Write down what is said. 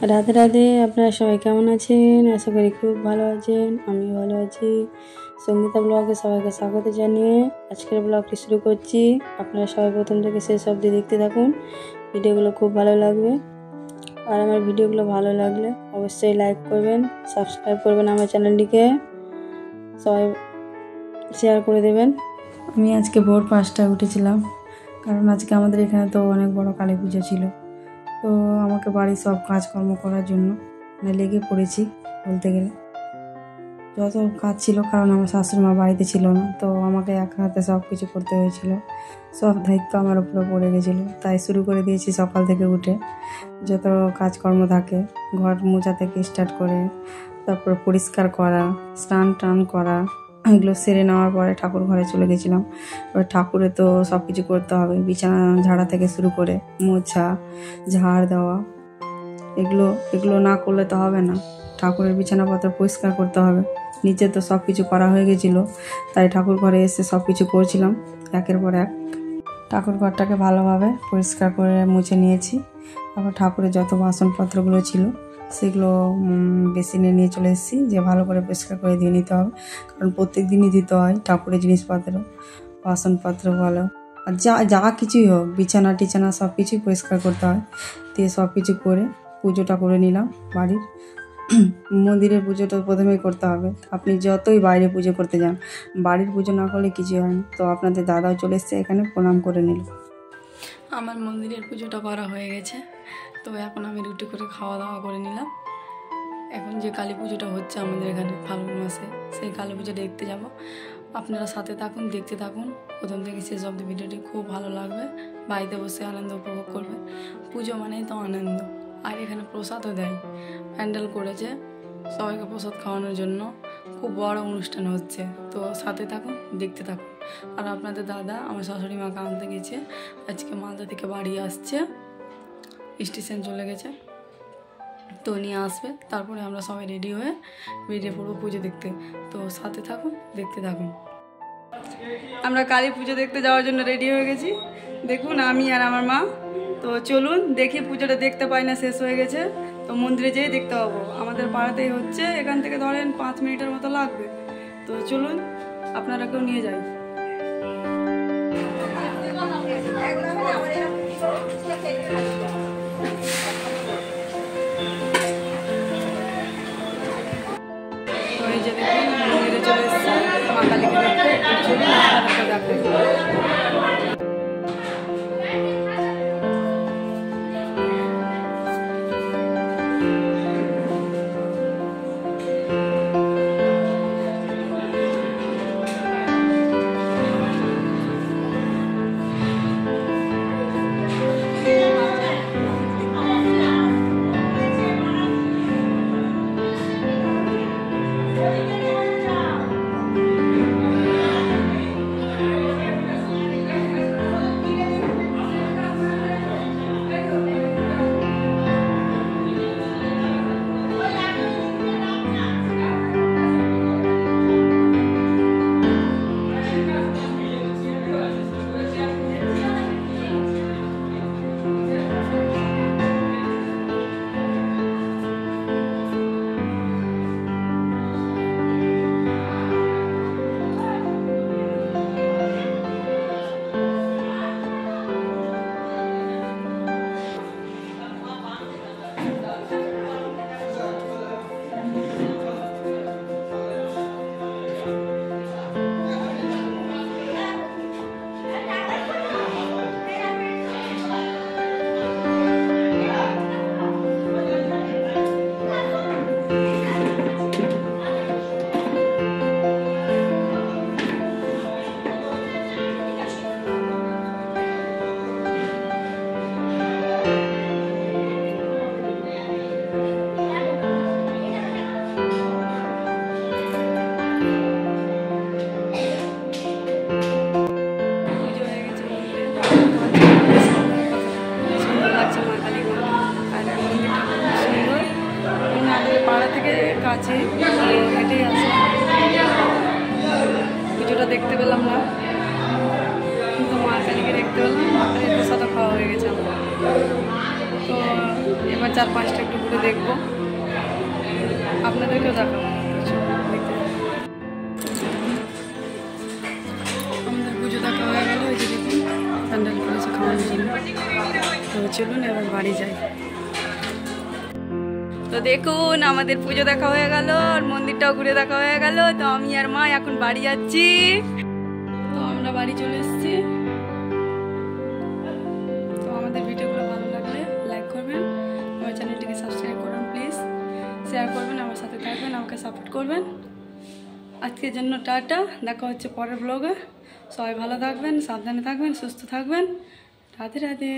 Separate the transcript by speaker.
Speaker 1: রাধে রাধে। আপনারা সবাই কেমন আছেন? আশা করি খুব ভালো আছেন। আমি ভালো আছি। সঙ্গীতা ব্লগে সবাইকে স্বাগত জানিয়ে আজকের ব্লগটি শুরু করছি। আপনারা সবাই প্রথম থেকে শেষ অবধি দেখতে থাকুন, ভিডিওগুলো খুব ভালো লাগবে। আর আমার ভিডিওগুলো ভালো লাগলে অবশ্যই লাইক করবেন, সাবস্ক্রাইব করবেন আমার চ্যানেলটিকে, সবাই শেয়ার করে দেবেন। আমি আজকে ভোর 5টায় উঠেছিলাম, কারণ আজকে আমাদের এখানে তো অনেক বড় কালী পুজো ছিল। তো আমাকে বাড়ির সব কাজকর্ম করার জন্য লেগে পড়েছি বলতে গেলে। যত কাজ ছিল, কারণ আমার শাশুড়ি মা বাড়িতে ছিল না, তো আমাকে এক হাতে সব কিছু করতে হয়েছিল। সব দায়িত্ব আমার উপরে পড়ে গেছিলো, তাই শুরু করে দিয়েছি সকাল থেকে উঠে। যত কাজকর্ম থাকে, ঘর মোছা থেকে স্টার্ট করে তারপর পরিষ্কার করা, স্নান টান করা, এগুলো সেরে নেওয়ার পরে ঠাকুর ঘরে চলে গেছিলাম। এবার ঠাকুরে তো সব কিছু করতে হবে, বিছানা ঝাড়া থেকে শুরু করে মোছা, ঝাড় দেওয়া, এগুলো না করলে তো হবে না। ঠাকুরের বিছানাপত্র পরিষ্কার করতে হবে। নিচে তো সব কিছু করা হয়ে গেছিলো, তাই ঠাকুর ঘরে এসে সব কিছু করছিলাম একের পর এক। ঠাকুর ঘরটাকে ভালোভাবে পরিষ্কার করে মুছে নিয়েছি। তারপর ঠাকুরের যত বাসনপত্রগুলো ছিল সেগুলো বেসিনে নিয়ে চলে এসেছি, যে ভালো করে পরিষ্কার করে দিয়ে নিতে হবে, কারণ প্রত্যেক দিনই দিতে হয় ঠাকুরের জিনিসপত্র, বাসনপত্র বলো আর যা কিছুই হোক, বিছানা টিছানা সব কিছুই পরিষ্কার করতে হয়। দিয়ে সব কিছু করে পুজোটা করে নিলাম। বাড়ির মন্দিরের পুজোটা প্রথমেই করতে হবে। আপনি যতই বাইরে পুজো করতে যান, বাড়ির পুজো না করলে কিছু হয় না। তো আপনাদের দাদাও চলে এসছে এখানে, প্রণাম করে নিল।
Speaker 2: আমার মন্দিরের পুজোটা করা হয়ে গেছে, তো এখন আমি রুটি করে খাওয়া দাওয়া করে নিলাম। এখন যে কালী পুজোটা হচ্ছে আমাদের এখানে ফাল্গুন মাসে, সেই কালী পুজো দেখতে যাব। আপনারা সাথে থাকুন, দেখতে থাকুন প্রথম থেকে শেষ অবধি। ভিডিওটি খুব ভালো লাগবে, বাড়িতে বসে আনন্দ উপভোগ করবে। পুজো মানেই তো আনন্দ। আর এখানে প্রসাদও দেয়, প্যান্ডেল করেছে সবাইকে প্রসাদ খাওয়ানোর জন্য। খুব বড় অনুষ্ঠান হচ্ছে, তো সাথে থাকুন, দেখতে থাকুন। আর আপনাদের দাদা আমার শাশুড়ি মাকে আনতে গেছে, আজকে মালদা থেকে বাড়ি আসছে, স্টেশন চলে গেছে, তো নিয়ে আসবে। তারপরে আমরা সবাই রেডি হয়ে বেরিয়ে পড়বো পুজো দেখতে। তো সাথে থাকুন, দেখতে থাকুন। আমরা কালী পুজো দেখতে যাওয়ার জন্য রেডি হয়ে গেছি, দেখুন আমি আর আমার মা। তো চলুন দেখি, পুজোটা দেখতে পাই না, শেষ হয়ে গেছে, তো মন্দিরে যেয়ে দেখতে পাবো। আমাদের পাড়াতেই হচ্ছে, এখান থেকে ধরেন 5 মিনিটের মতো লাগবে। তো চলুন আপনারা কেউ নিয়ে যাই। তো এই যে দেখুন মন্দিরে চলে এসেছে মা কালীকে দেখতে। চলুন আপনারা দেখুন। কাছে হেঁটেই আসে, পুজোটা দেখতে পেলাম না, কিন্তু মা কালীকে দেখতে পেলাম। মা কালীর প্রসাদও খাওয়া হয়ে গেছে আমার। তো এবার 4-5টা একটু ঘুরে দেখবো, আপনাদেরকেও দেখাবো। আমাদের পুজো দেখা হয়ে গেল, ওই যে দেখুন প্যান্ডেল করেছে খাওয়ানোর জন্য। তো চলুন এবার বাড়ি যাই। তো দেখুন আমাদের পুজো দেখা হয়ে গেল, আর মন্দিরটাও ঘুরে দেখা হয়ে গেল। তো আমি আর মা এখন বাড়ি যাচ্ছি। তো আমরা বাড়ি চলে এসেছি। তো আমাদের ভিডিওগুলো ভালো লাগলে লাইক করবেন, আমার চ্যানেলটিকে সাবস্ক্রাইব করবেন প্লিজ, শেয়ার করবেন, আমার সাথে থাকবেন, আমাকে সাপোর্ট করবেন। আজকের জন্য টাটা, দেখা হচ্ছে পরের ব্লগে। সবাই ভালো থাকবেন, সাবধানে থাকবেন, সুস্থ থাকবেন। রাধে রাধে।